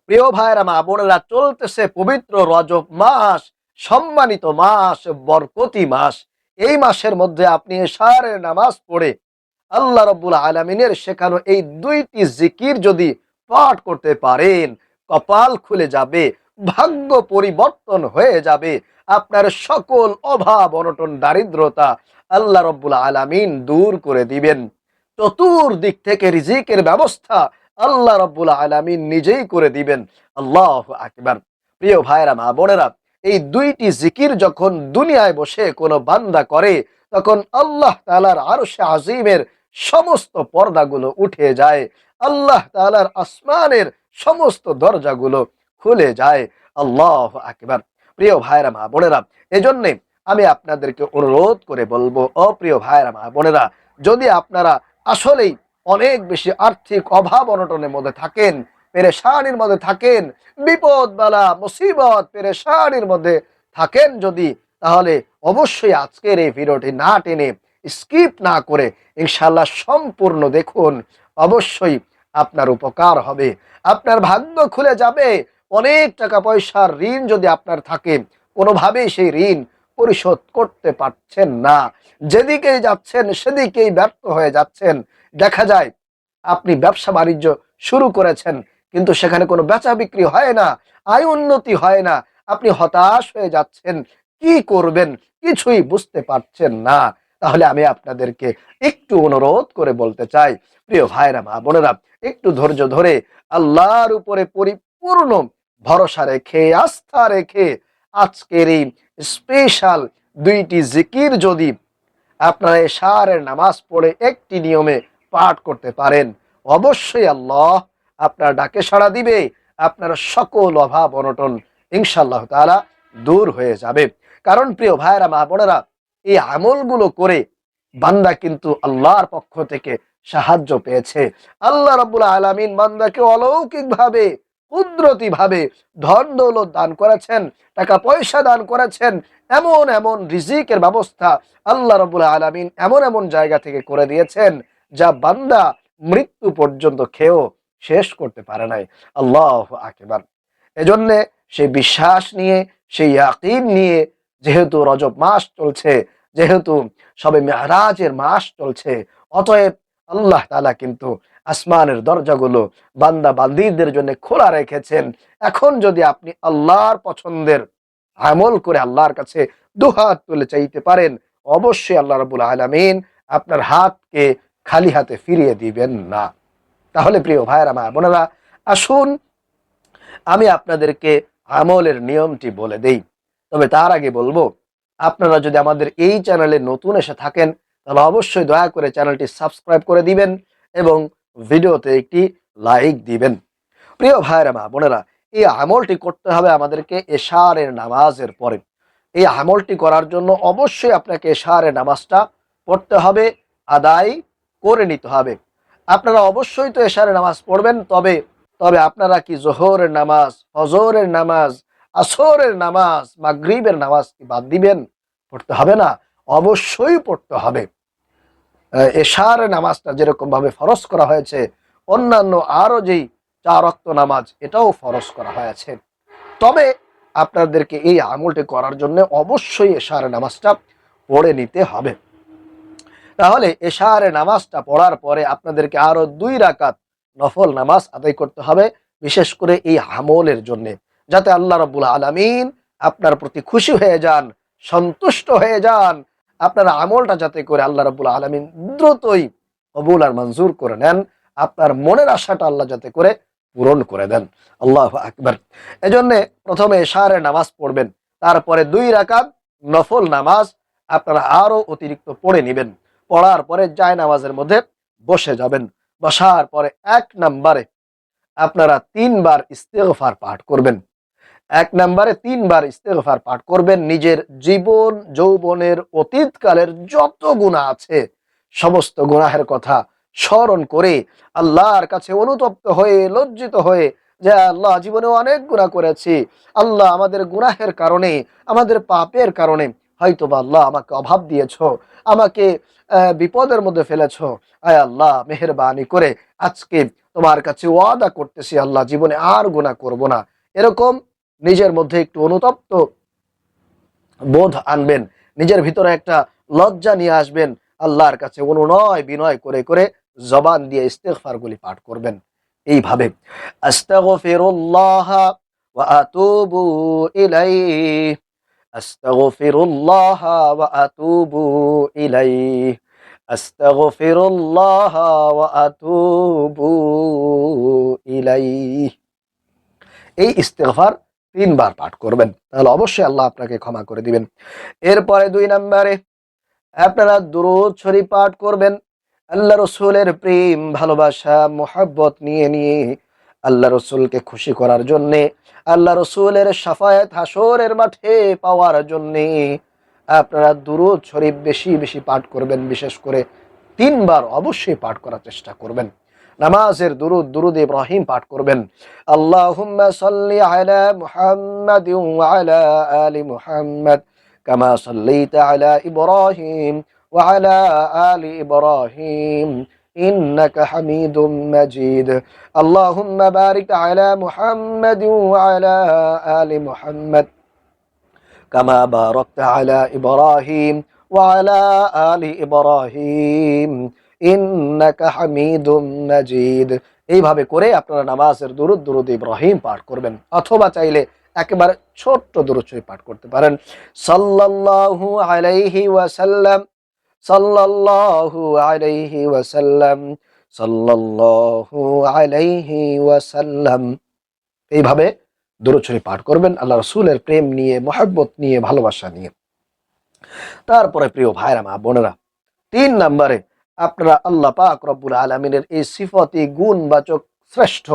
প্রিয় ভাইরা মা বোনেরা, চলতেছে পবিত্র রজব মাস, সম্মানিত মাস, বরকতি মাস। এই মাসের মধ্যে আপনি এশারের নামাজ পড়ে আল্লাহ রাব্বুল আলামিনের শেখানো এই দুইটি জিকির যদি পাঠ করতে পারেন, কপাল খুলে যাবে, ভাগ্য পরিবর্তন হয়ে যাবে। আপনার সকল অভাব অনটন দারিদ্রতা আল্লাহ রাব্বুল আলামিন দূর করে দিবেন। চতুর্দিক থেকে রিজিকের ব্যবস্থা আল্লাহ রাব্বুল আলামিন নিজেই করে দিবেন। আল্লাহু আকবার। প্রিয় ভাইরা মা বোনেরা, এই দুইটি জিকির যখন দুনিয়ায় বসে কোনো বান্দা করে, তখন আল্লাহ তাআলার আরশে আজিমের সমস্ত পর্দাগুলো উঠে যায়, আল্লাহ তাআলার আসমানের সমস্ত দরজাগুলো খুলে যায়। আল্লাহু আকবার। প্রিয় ভাইরা মা বোনেরা, এজন্যে আমি আপনাদেরকে অনুরোধ করে বলবো, ও প্রিয় ভাইরা মা বোনেরা, যদি আপনারা আসলেই অনেক বেশি আর্থিক অভাব অনটনের মধ্যে থাকেন, পেরেশানির মধ্যে থাকেন, বিপদ বালা মুসিবত পেরেশানির মধ্যে থাকেন যদি, তাহলে অবশ্যই আজকের এই ভিডিওটি না টেনে, স্কিপ না করে ইনশাআল্লাহ সম্পূর্ণ দেখুন। অবশ্যই আপনার উপকার হবে, আপনার ভাগ্য খুলে যাবে। অনেক টাকা পয়সার ঋণ যদি আপনার থাকে, কোনোভাবেই সেই ঋণ পরিশোধ করতে পারছেন না, যেদিকেই যাচ্ছেন সেদিকেই ব্যর্থ হয়ে যাচ্ছেন। দেখা যায় আপনি ব্যবসা বাণিজ্য শুরু করেছেন, কিন্তু সেখানে কোনো বেচা বিক্রি হয় না, আয় উন্নতি হয় না, আপনি হতাশ হয়ে যাচ্ছেন। কি করবেন কিছুই বুঝতে পারছেন না। তাহলে আমি আপনাদেরকে একটু অনুরোধ করে বলতে চাই, প্রিয় ভাইরা মা বোনেরা, একটু ধৈর্য ধরে আল্লাহর উপরে পরিপূর্ণ ভরসা রেখে, আস্থা রেখে আজকের এই স্পেশাল দুইটি জিকির যদি আপনারা এশারের নামাজ পড়ে একটি নিয়মে পাঠ করতে পারেন, অবশ্যই আল্লাহ আপনার ডাকে সাড়া দিবে, আপনার সকল অভাব অনটন ইনশাআল্লাহ তাআলা দূর হয়ে যাবে। কারণ প্রিয় ভাইরা মা বোনেরা, এই আমলগুলো করে বান্দা কিন্তু আল্লাহর পক্ষ থেকে সাহায্য পেয়েছে। আল্লাহ রাব্বুল আলামিন বান্দাকে অলৌকিকভাবে, কুদরতিভাবে ধন দৌলত দান করেছেন, টাকা পয়সা দান করেছেন, এমন এমন রিজিকের ব্যবস্থা আল্লাহ রাব্বুল আলামিন এমন এমন জায়গা থেকে করে দিয়েছেন, যা বান্দা মৃত্যু পর্যন্ত খেয়েও শেষ করতে পারে নাই। আল্লাহু আকবার। এজন্যে সেই বিশ্বাস নিয়ে, সেই ইয়াকিন নিয়ে, যেহেতু রজব মাস চলছে, যেহেতু সবে মেরাজের মাস চলছে, অতএব আল্লাহ তাআলা কিন্তু আসমানের দরজাগুলো বান্দা বান্দীদের জন্য খোলা রেখেছেন। এখন যদি আপনি আল্লাহর পছন্দের আমল করে আল্লাহর কাছে দুহাত তুলে চাইতে পারেন, অবশ্যই আল্লাহ রাব্বুল আলামিন আপনার হাতকে খালি হাতে ফিরিয়ে দিবেন না। তাহলে প্রিয় ভাইয়েরা মা বোনেরা, আসুন আমি আপনাদেরকে আমলের নিয়মটি বলে দেই। তবে তার আগে বলবো, আপনারা যদি আমাদের এই চ্যানেলে নতুন এসে থাকেন, তাহলে অবশ্যই দয়া করে চ্যানেলটি সাবস্ক্রাইব করে দিবেন এবং ভিডিওতে একটি লাইক দিবেন। প্রিয় ভাইয়েরা মা বোনেরা, এই আমলটি করতে হবে আমাদেরকে এশারের নামাজের পরে। এই আমলটি করার জন্য অবশ্যই আপনাকে এশারের নামাজটা পড়তে হবে, আদায় করে নিতে হবে। আপনারা অবশ্যই তো এশারের নামাজ পড়বেন, তবে তবে আপনারা কি জোহরের নামাজ, ফজরের নামাজ, আসরের নামাজ, মাগরিবের নামাজ কি বাদ দিবেন? পড়তে হবে না, অবশ্যই পড়তে হবে। এশারের নামাজটা যেরকম ভাবে ফরজ করা হয়েছে, অন্যান্য আরো যেই 4 ওয়াক্ত নামাজ, এটাও ফরজ করা হয়েছে। তবে আপনাদেরকে এই আমলটি করার জন্য অবশ্যই এশারের নামাজটা পড়ে নিতে হবে। তাহলে এশারের নামাজটা পড়ার পরে আপনাদেরকে আরো 2 রাকাত নফল নামাজ আদায় করতে হবে, বিশেষ করে এই আমলের জন্য, যাতে আল্লাহ রাব্বুল আলামিন আপনার প্রতি খুশি হয়ে যান, সন্তুষ্ট হয়ে যান। আপনার আমলটা যাতে করে আল্লাহ রাব্বুল আলামিন দ্রুতই কবুল আর মঞ্জুর করে নেন, আপনার মনের আশাটা আল্লাহ যাতে করে পূরণ করে দেন। আল্লাহু আকবার। এজন্যে প্রথমে এশারের নামাজ পড়বেন, তারপরে 2 রাকাত নফল নামাজ আপনারা আরো অতিরিক্ত পড়ে নেবেন। পড়ার পরে জায়নামাজের মধ্যে বসে যাবেন। বসার পরে 1 নম্বরে আপনারা 3 বার ইস্তেগফার পাঠ করবেন। 1 নম্বরে 3 বার ইস্তেগফার পাঠ করবেন। নিজের জীবন যৌবনের অতীতকালের যত গুনাহ আছে, সমস্ত গুনাহের কথা স্মরণ করে আল্লাহর কাছে অনুতপ্ত হয়ে, লজ্জিত হয়ে, যে আল্লাহ, জীবনে অনেক গুনাহ করেছি, আল্লাহ আমাদের গুনাহের কারণে, আমাদের পাপের কারণে হয়তোবা আল্লাহ আমাকে অভাব দিয়েছো, আমাকে বিপদের মধ্যে ফেলেছো। আয় আল্লাহ মেহেরবানি করে আজকে তোমার কাছে ওয়াদা করতেছি আল্লাহ জীবনে আর গুনাহ করব না। এরকম নিজের মধ্যে একটু অনুতপ্ত বোধ আনবেন, নিজের ভিতরে একটা লজ্জা নিয়ে আসবেন, আল্লাহর কাছে অনুনয় বিনয় করে করে জবান দিয়ে ইস্তেগফারগুলি পাঠ করবেন এইভাবে, আস্তাগফিরুল্লাহ ওয়া আতুবু ইলাইহি, আস্তাগফিরুল্লাহ ওয়া আতুবু ইলাইহি, আস্তাগফিরুল্লাহ ওয়া আতুবু ইলাইহি। এই ইস্তেগফার ৩ বার পাঠ করবেন, তাহলে অবশ্যই আল্লাহ আপনাকে ক্ষমা করে দিবেন। এরপরে ২ নম্বরে আপনারা দুরূদ শরীফ পাঠ করবেন। আল্লাহ রসুলের প্রেম ভালোবাসা মোহাব্বত নিয়ে নিয়ে আল্লাহ রসুলকে খুশি করার জন্যে, আল্লাহ রসুলের শাফায়াত হাসরের মাঠে পাওয়ার জন্যে আপনারা দুরূদ শরীফ বেশি বেশি পাঠ করবেন। বিশেষ করে ৩ বার অবশ্যই পাঠ করার চেষ্টা করবেন। নামাজের দুরূদ, দুরূদ ইব্রাহিম পাঠ করবেন। আল্লাহুম্মা সাল্লি আলা মুহাম্মাদিন ওয়া আলা আলি মুহাম্মাদ কামা সাল্লাইতা আলা ইব্রাহিম ওয়া আলা আলি ইব্রাহিম ইন্নাকা হামিদুম মাজিদ। আল্লাহুম্মা বারিক আলা মুহাম্মাদিন ওয়া আলা আলি মুহাম্মাদ কামা বারাকতা আলা ইব্রাহিম ওয়া আলা আলি ইব্রাহিম ইন্নাকা হামিদুম মাজিদ। এইভাবে করে আপনারা নামাজের দুরূদ, দুরূদ ইব্রাহিম পাঠ করবেন, অথবা চাইলে একেবারে ছোট্ট দুরূদ শরীফ পাঠ করতে পারেন। সাল্লাল্লাহু আলাইহি ওয়াসাল্লাম, সাল্লাল্লাহু আলাইহি ওয়াসাল্লাম, সাল্লাল্লাহু আলাইহি ওয়াসাল্লাম। এইভাবে দুরূদ শরীফ পাঠ করবেন আল্লাহ রাসূলের প্রেম নিয়ে, মহব্বত নিয়ে, ভালোবাসা নিয়ে। তারপরে প্রিয় ভাইরা মা বোনেরা, ৩ নম্বরে আপনারা আল্লাহ পাক রব্বুল আলামিনের এই সিফতি গুণবাচক শ্রেষ্ঠ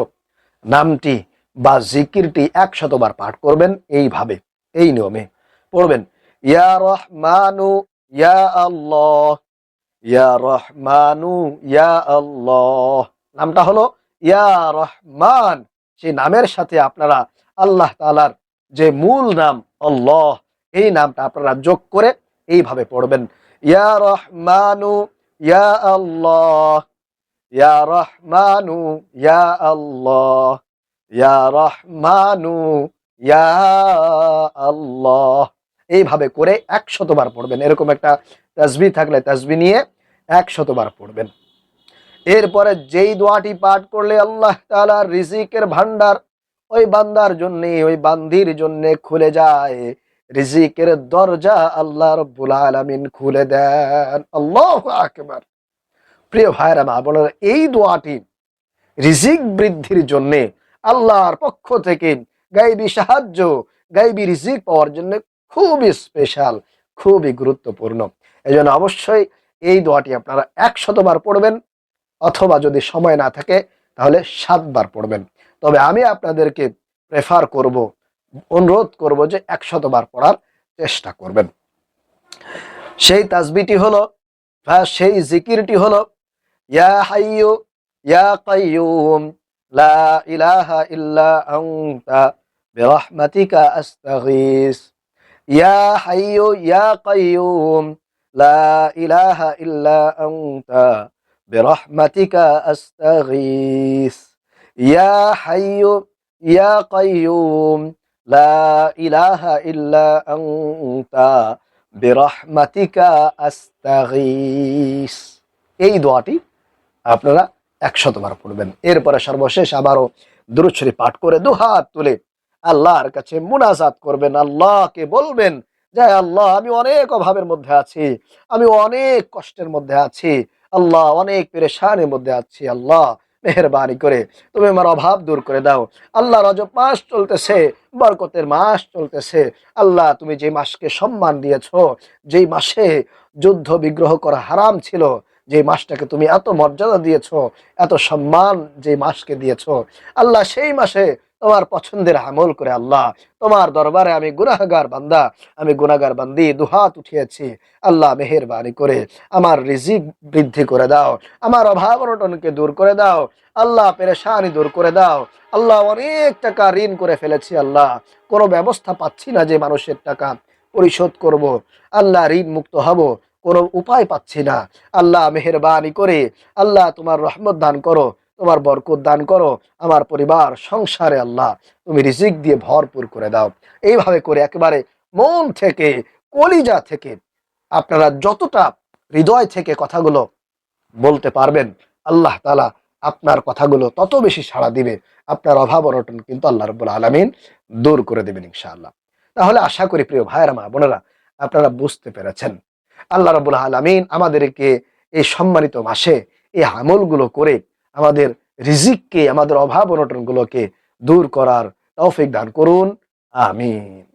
নামটি বা জিকিরটি ১০০ বার পাঠ করবেন। এইভাবে, এই নিয়মে পড়বেন, ইয়া রহমানু ইয়া আল্লাহ, ইয়া রহমানু ইয়া আল্লাহ। নামটা হলো ইয়া রহমান। সেই নামের সাথে আপনারা আল্লাহ তাআলার যে মূল নাম আল্লাহ, এই নামটা আপনারা যোগ করে এইভাবে পড়বেন, ইয়া রহমানু ইয়া আল্লাহ, ইয়া রহমানু ইয়া আল্লাহ, ইয়া রহমানু ইয়া আল্লাহ। এইভাবে করে ১০০ বার পড়বেন। এরকম একটা তাসবিহ থাকলে তাসবিহ নিয়ে ১০০ বার পড়বেন। এরপরে যেই দোয়াটি পাঠ করলে আল্লাহ তাআলার রিজিকের ভান্ডার ওই বান্দার জন্য, ওই বান্দির জন্য খুলে যায়, রিজিকের দরজা আল্লাহ রাব্বুল আলামিন খুলে দেন। আল্লাহু আকবার। প্রিয় ভাইরা মা বোনেরা, এই দোয়াটি রিজিক বৃদ্ধির জন্য আল্লাহর পক্ষ থেকে গায়বী সাহায্য, গায়বী রিজিক পাওয়ার জন্য খুবই স্পেশাল, খুবই গুরুত্বপূর্ণ। এজন্য অবশ্যই এই দোয়াটি আপনারা ১০০ বার পড়বেন, অথবা যদি সময় না থাকে তাহলে ৭ বার পড়বেন। তবে আমি আপনাদেরকে প্রেফার করব, অনুরোধ করব যে ১০০ বার পড়ার চেষ্টা করবেন। সেই তাসবিহটি হলো, সেই জিকিরটি হলো, ইয়া হাইয়ু ইয়া কাইয়ুম লা ইলাহা ইল্লা আনতা বিরহমাতিকা আস্তাগীস, ইয়া হাইয়ু ইয়া কাইয়ুম লা ইলাহা ইল্লা আনতা বিরহমাতিকা আস্তাগীস, ইয়া হাইয়ু ইয়া কাইয়ুম লা ইলাহা ইল্লা আনতা বিরহমাতিকা আস্তাগীস। এই দোয়াটি আপনারা ১০০ বার পড়বেন। এরপরে সর্বশেষ আবারও দুরূদ শরীফ পাঠ করে দুহাত তুলে আল্লাহর কাছে মুনাজাত করবেন। আল্লাহকে বলবেন যে আল্লাহ, আমি অনেক অভাবের মধ্যে আছি, আমি অনেক কষ্টের মধ্যে আছি, আল্লাহ অনেক পেরেশানির মধ্যে আছি, আল্লাহ মেহেরবানি করে তুমি আমার অভাব দূর করে দাও। আল্লাহ রজব মাস চলতেছে, বরকতের মাস চলতেছে, আল্লাহ তুমি যে মাসকে সম্মান দিয়েছ, যেই মাসে যুদ্ধ বিগ্রহ করা হারাম ছিল, যে মাসটাকে তুমি এত মর্যাদা দিয়েছ, এত সম্মান যে মাসকে দিয়েছ, আল্লাহ সেই মাসে তোমার পছন্দের আমল করে আল্লাহ তোমার দরবারে আমি গুনাহগার বান্দা, আমি গুনাহগার বান্দি দুহাত উঠিয়েছি, আল্লাহ মেহেরবানি করে আমার রিজিক বৃদ্ধি করে দাও, আমার অভাব অনটনকে দূর করে দাও, আল্লাহ পেরেশানি দূর করে দাও। আল্লাহ অনেক টাকা ঋণ করে ফেলেছি, আল্লাহ কোনো ব্যবস্থা পাচ্ছি না যে মানুষের টাকা পরিশোধ করব, আল্লাহ ঋণ মুক্ত হব, কোনো উপায় পাচ্ছি না। আল্লাহ মেহেরবানি করে আল্লাহ তোমার রহমত দান করো, তোমার বরকত দান করো, আমার পরিবার সংসারে আল্লাহ তুমি রিজিক দিয়ে ভরপুর করে দাও। এইভাবে করে একেবারে মন থেকে, কলিজা থেকে আপনারা যতটা হৃদয় থেকে কথাগুলো বলতে পারবেন, আল্লাহ তাআলা আপনার কথাগুলো তত বেশি সাড়া দিবে। আপনার অভাব অনটন কিন্তু আল্লাহ রাব্বুল আলামিন দূর করে দেবেন ইনশাআল্লাহ। তাহলে আশা করি প্রিয় ভাইয়েরা, মা বোনেরা, আপনারা বুঝতে পেরেছেন আল্লাহ রাব্বুল আলামিন আমাদেরকে এই সম্মানিত মাসে এই আমলগুলো করে আমাদের রিজিককে, আমাদের অভাব অনটনগুলোকে দূর করার তৌফিক দান করুন। আমিন।